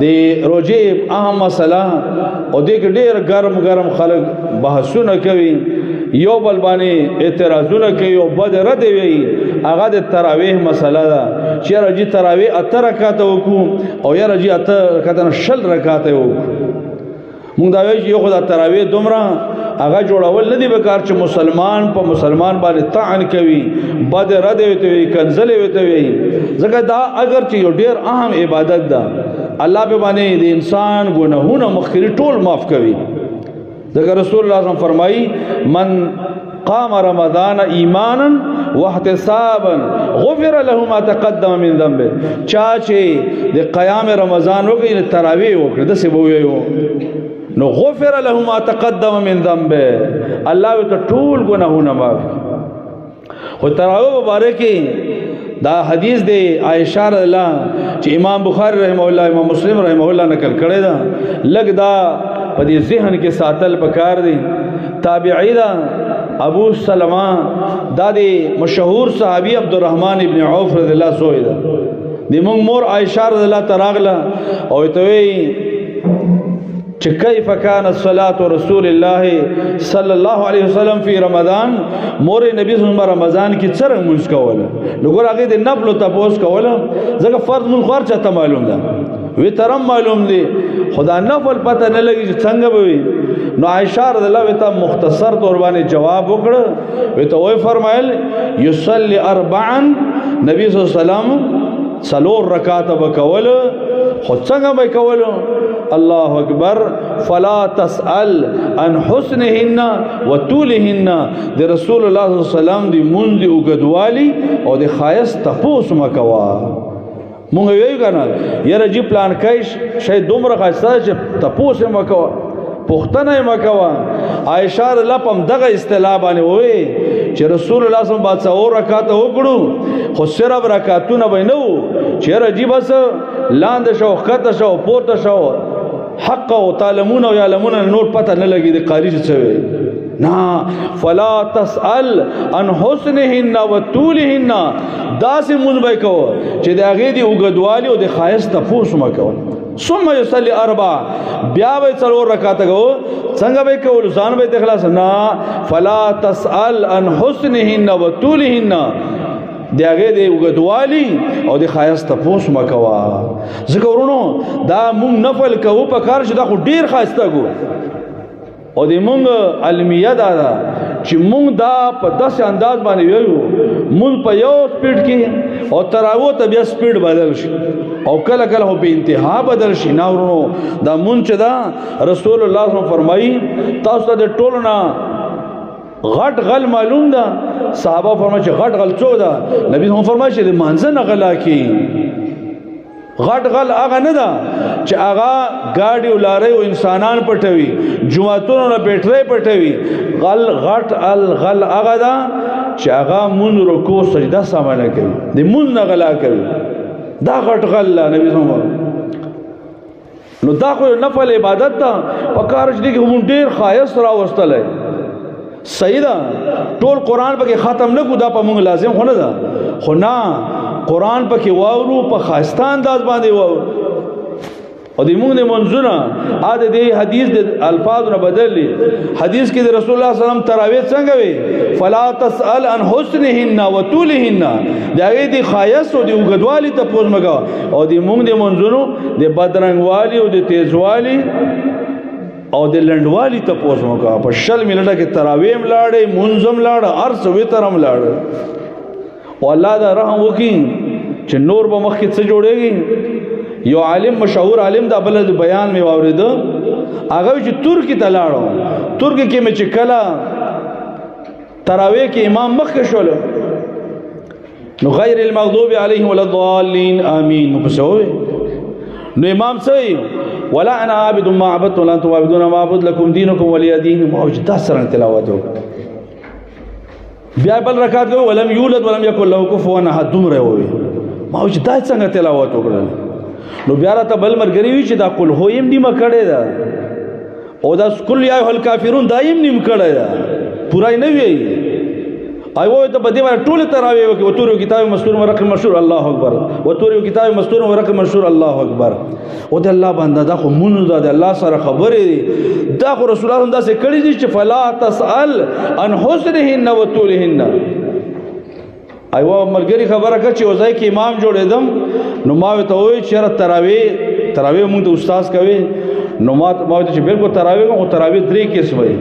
د روجې اهم مسله او دې کې ډېر ګرم خلک بحثونه کوي یو بل باندې اعتراضونه کوي او بد رد وي هغه د تراویح مسله ده چې راځي تراویح 8 رکعات وکړو او یا راځي 8 رکعات 10 رکعات وکړو مونږ دا وایو چې یو خدای تراویح دومره هغه جوړول نه دی بکار چې مسلمان په مسلمان باندې طعن کوي بد رد وي کنزل وي ځکه دا اگر چې یو ډیر اهم عبادت ده الله په باندې د انسان ګناهونه مخکري ټول معاف کوي ځکه رسول الله صلی الله علیه وسلم فرمایي من قام رمضان ایمانا واحتسابا غفر له ما تقدم من ذنبه چا چې د قیام رمضان وکړي تراویح وکړي د څه ویو نو غفر له ما تقدم من ذنبه الله ته ټول ګناهونه معاف خو تراویح مبارکي دا حدیث دی عائشہ رضی الله چې امام بخاری رحمه الله امام مسلم رحمه الله نقل کړی دا لګ دا په دې ذهن کې ساتل پکار دی تابعی دا ابو سلمہ دا دی مشهور صحابی عبدالرحمن ابن عوف رضی الله سوی دا دی مونږ مور عائشہ رضی الله تراغله او ته چې کیف کان الصلاة رسول الله صلی الله علیه وسلم فی رمضان مور نبی صلی الله رمضان کې څنګه مونږ کوله نو ګور هغه د نفل تپوس کوله ځکه فرض مون خور چاته معلوم ده وی ترم معلوم دی خدا نفل پته نه لګي چې څنګه به وي نو عائشہ رضی الله عنها مختصر طور باندې جواب وکړ وی ته وای فرمایل یصلی اربعا نبی صلی الله علیه وسلم څلور رکعات وکول خو څنګه به کول الله اکبر فلا تسأل عن حسنهن وطولهن د رسول الله صلی الله علیه وسلم دی مونږ دی وګدوالی او د خایس تپوس مکوا مونږ ویو کنه یره جی پلان کایش شاید دومره خاصه چې تپوس مکوا پختنه مکوا عائشہ لپم دغه اصطلاح باندې وې چې رسول الله صلی الله علیه وسلم او رکعات وکړو خو صرف رکعاتونه به نو چې رجی بس لاند شو خطه شو پورته شو حق او تعلمون او يعلمون نور پته نه لګي د قاری څه نا فلا تسأل عن حسنهن وطولهن داسې مونږ به کو چې د هغه دی وګدوالي او د خایس تفوس مکو ثم يصلي اربع بیا به څلور رکعات کو څنګه به کول ځان به اخلاص نا فلا تسأل عن حسنهن وطولهن دغه دی وګدوالی او د خایس تفوس مکوا ذکرونو دا مونږ نفل کوو په کار چې دا خو ډیر خاسته کو او د مونږ علمیه دا چې مونږ دا په داسې انداز باندې ویو مونږ په یو سپیډ کې او تراویح ته بیا سپیډ بدل شي او کله کله هو په انتها بدل شي نه ورونو دا مونږ چې دا رسول الله صلی الله علیه وسلم فرمایي تاسو ته ټولو نه غټ غل معلوم ده صحابه فرمایي چې غټ غل څو ده نبی هم فرمایي چې د مانځه نه غلا کی غټ غل هغه نه ده چې هغه گاډي ولاري او انسانان پټوي جمعتونو نه بیٹری پټوي غټ غل هغه ده چې هغه مون رکوع سجده سمانه کوي د مون نه غلا کوي دا غټ غل نبی هم نو دا خو نفل عبادت ده پکار چې دغه مون ډیر خایس را وستلای سیدا ټول قران پکې ختم نه کو دا په موږ لازم خو نه ده خو نه قران پکې واورو په خاصتان انداز باندې واورو او د موږ د منځونه اده دی حدیث د الفاظ نه بدللی حدیث کې د رسول الله صلی الله علیه وسلم تراویح څنګه وی فلا تسأل عن حسنهن وطولهن دغه دی خایس او د وګدوالی ته پوز مګه او د موږ د منځونو د بدرنګوالی او د تیزوالی او د لندوالی ته پوس موکا په شل ملټه کې تراویح ملاړې منظم لاړ ارس وترم لاړ او الله دا رحم وکي چې نور به مخ کې څه جوړېږي یو عالم مشهور عالم دا بل بیان می واورید هغه چې ترکی ته لاړو ترکی کې مې چې کلا تراویح کې امام مخ کې شول نو غیر المغضوب علیهم ولا الضالین امین نو پسوي نو امام صحیح ولا انا عابد ما عبدت ولا انتم عابدون ما اعبد لكم دينكم ولي دين موجود سره تلاوت بیا بل رکعت کو ولم یولد ولم یکن له کفوا احد دومره وي موجود څنګه تلاوت وکړل نو بیا راته بل مرګري وی چې دا قل هو يم نیمه کړي دا او دا کل یا هل کافرون دایم نیم کړي دا پورا نه وی ایوه ته په دې باندې ټول تراوی وکي وتور کتاب مستور ورق مشهور الله اکبر وتور کتاب مستور ورق مشهور الله اکبر او د الله بنده دا خو مونږ د الله سره خبرې دي دا خو رسول الله دا څه کړی دي چې فلا تسأل عن حسنهن وطولهن ایوه ملګری خبره کړه چې وځي کې امام جوړېدم نو ما ته وایي چې تراوی مونږ ته استاد کوي نو ما ته چې بالکل تراوی او تراوی درې کیس وایي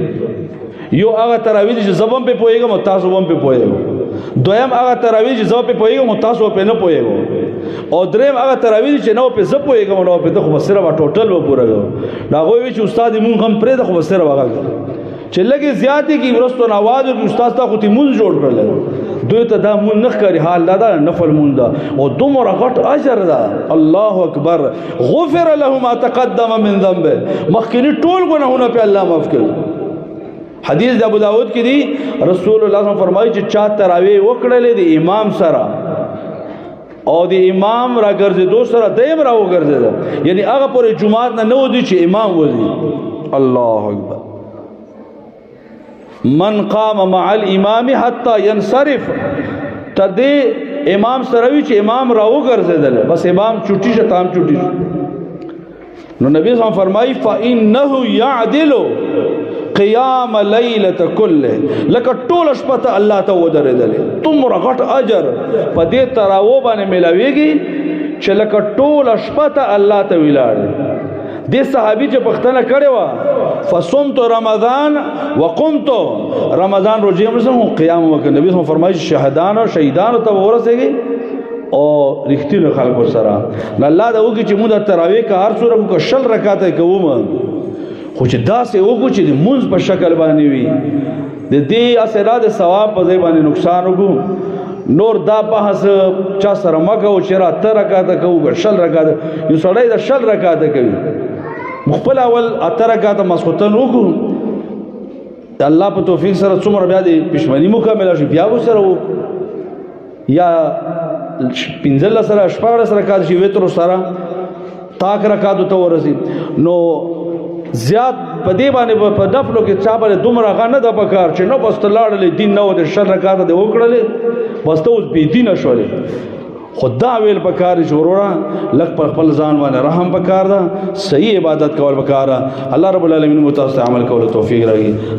یو هغه تراوی چې زبم په پويګم او تاسو هم په پويګم دویم هغه تراوی چې زو په پويګم او تاسو په نه پويګم او دریم هغه تراوی چې نو په زو پويګم نو په خو بسره وا ټوټل و پورګو دا غوي چې استاد مونږ هم پرې د خو بسره واغ چې لګي زیاتی کی ورستو نواز او استاد تا خو تی مونږ جوړ کړل دوی ته دا مونږ نه کاری حال دا نفل مونږ دا او دومره غټ اجر دا الله اکبر غفر له ما تقدم من ذنبه مخکینی ټول ګناهونه په الله معاف کړي حدیث د ابو داود کې دی رسول الله صلی الله علیه وسلم فرمایي چې چا تراوی وکړلې د امام سره او د امام را ګرځېدو سره دیم را وګرځېد یعنی هغه پورې جمعات نه نو دي چې امام وځي الله اکبر من قام مع الامام حتى ينصرف تدې امام سره وی چې امام را وګرځېدل بس امام چټي شتام چټي نو نبی صلی الله علیه وسلم فرمایي فانه يعدل قیام لیلت کله لکه ټول شپه ته الله ته ودرېدل تمره غټ اجر په دې تراو باندې ملاويږي چې لکه ټول شپه ته الله ته ولاړ دې صحابي چې پښتنه کړي وا فصمت رمضان وقمت رمضان روزه هم قیام وکړ نبی صلی فرمایي شهدان او شهیدان ته ورسېږي او رښتینو خلکو سره الله دا وکړي چې موږ تراوی کا هر سورہ کو شل رکعات کوم خو چې داسې وګو چې د منځ په شکل باندې وي د دې اثرات ثواب په ځای باندې نقصان وګو نور دا بحث چا سره مګو چې را تر رکعات کوو شل رکعات یو سړی د شل رکعات کوي مخبل اول اتر رکعات مسخوتن وګو الله په توفیق سره څومره بیا د پښمنی مکمل شي بیا وسره یا پنځل سره شپږ سره رکعات شي وتر سره تاک رکعات ته ورسي نو زیات په دې باندې په دفلو کې چا باندې دومره غنه د پکار چې نو بس لاړلې دین نو د شر رکعات د وکړلې بس ته اوس بې دینه شولې خدا ویل پکار جوړوړه لک پر خپل ځان باندې رحم پکار دا صحیح عبادت کول پکار الله رب العالمین متعال عمل کول توفیق راکړي